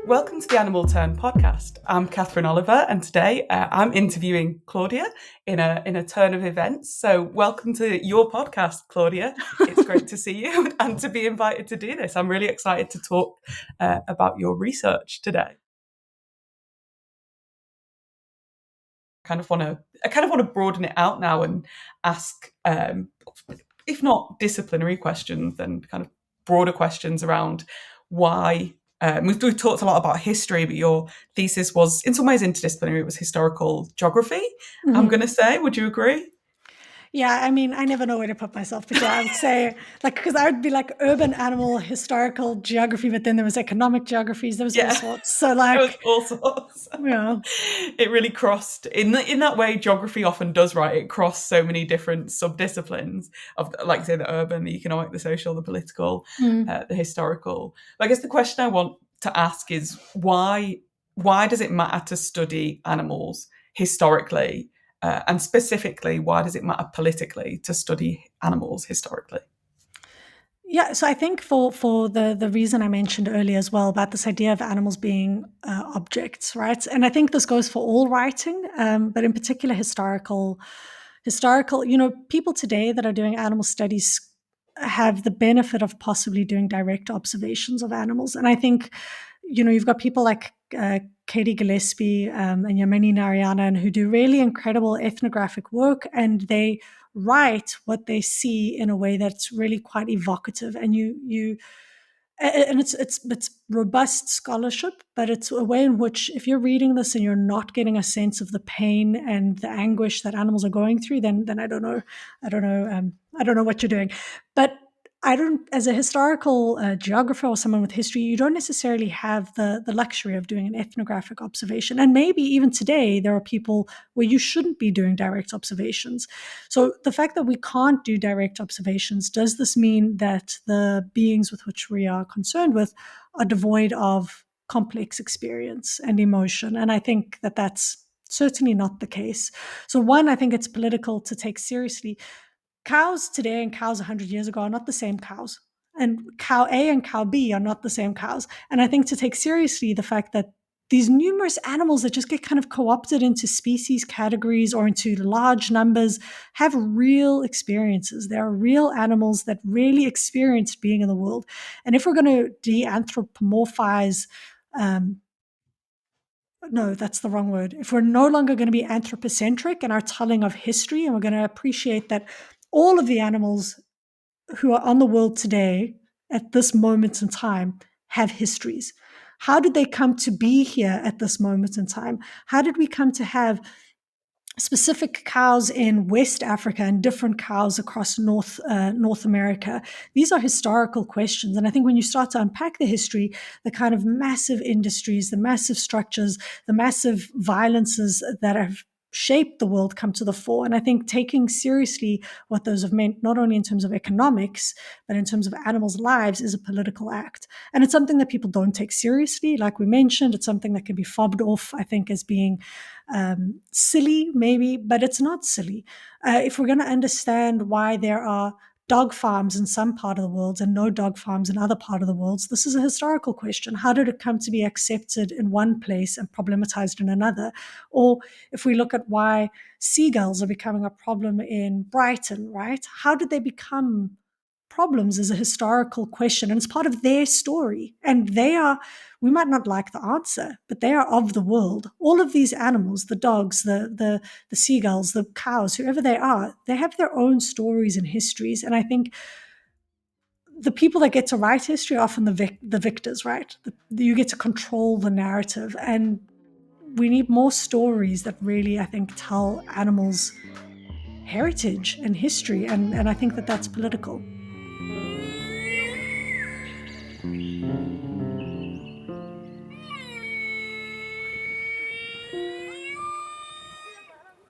Welcome to the Animal Turn podcast. I'm Catherine Oliver, and today I'm interviewing Claudia in a turn of events. So, welcome to your podcast, Claudia. It's great to see you and to be invited to do this. I'm really excited to talk about your research today. I kind of want to broaden it out now and ask, if not disciplinary questions, then kind of broader questions around why. We've talked a lot about history, but your thesis was in some ways interdisciplinary. It was historical geography, I'm going to say. Would you agree? Yeah, I mean, I never know where to put myself, but yeah, I would say, because I would be like urban animal historical geography, but then there was economic geographies, there was all sorts. So There was like, all sorts. yeah. It really crossed in that way. Geography often does, right? It crossed so many different subdisciplines of, like, say, the urban, the economic, the social, the political, the historical. But I guess the question I want to ask is why does it matter to study animals historically, and specifically, why does it matter politically to study animals historically? Yeah, so I think for the reason I mentioned earlier as well about this idea of animals being objects, right? And I think this goes for all writing, but in particular historical. People today that are doing animal studies have the benefit of possibly doing direct observations of animals, and I think you've got people like Katie Gillespie and Yamini Narayanan who do really incredible ethnographic work, and they write what they see in a way that's really quite evocative, and it's robust scholarship, but it's a way in which if you're reading this and you're not getting a sense of the pain and the anguish that animals are going through, then I don't know what you're doing. But I don't, as a historical geographer or someone with history, you don't necessarily have the luxury of doing an ethnographic observation. And maybe even today, there are people where you shouldn't be doing direct observations. So the fact that we can't do direct observations, does this mean that the beings with which we are concerned with are devoid of complex experience and emotion? And I think that that's certainly not the case. So one, I think it's political to take seriously. Cows today and cows 100 years ago are not the same cows. And cow A and cow B are not the same cows. And I think to take seriously the fact that these numerous animals that just get kind of co-opted into species categories or into large numbers have real experiences. There are real animals that really experienced being in the world. And if we're going to de-anthropomorphize, no, that's the wrong word. If we're no longer going to be anthropocentric in our telling of history, and we're going to appreciate that all of the animals who are on the world today at this moment in time have histories. How did they come to be here at this moment in time? How did we come to have specific cows in West Africa and different cows across North America? These are historical questions. And I think when you start to unpack the history, the kind of massive industries, the massive structures, the massive violences that have shaped the world come to the fore. And I think taking seriously what those have meant, not only in terms of economics, but in terms of animals' lives, is a political act. And it's something that people don't take seriously. Like we mentioned, it's something that can be fobbed off, I think, as being silly, maybe, but it's not silly. If we're going to understand why there are dog farms in some part of the world and no dog farms in other part of the world, this is a historical question. How did it come to be accepted in one place and problematized in another? Or if we look at why seagulls are becoming a problem in Brighton, right? How did they become problems is a historical question, and it's part of their story. And we might not like the answer, but they are of the world. All of these animals, the dogs, the seagulls, the cows, whoever they have their own stories and histories. And I think the people that get to write history are often the victors, right? You get to control the narrative. And we need more stories that really, I think, tell animals' heritage and history. And I think that that's political.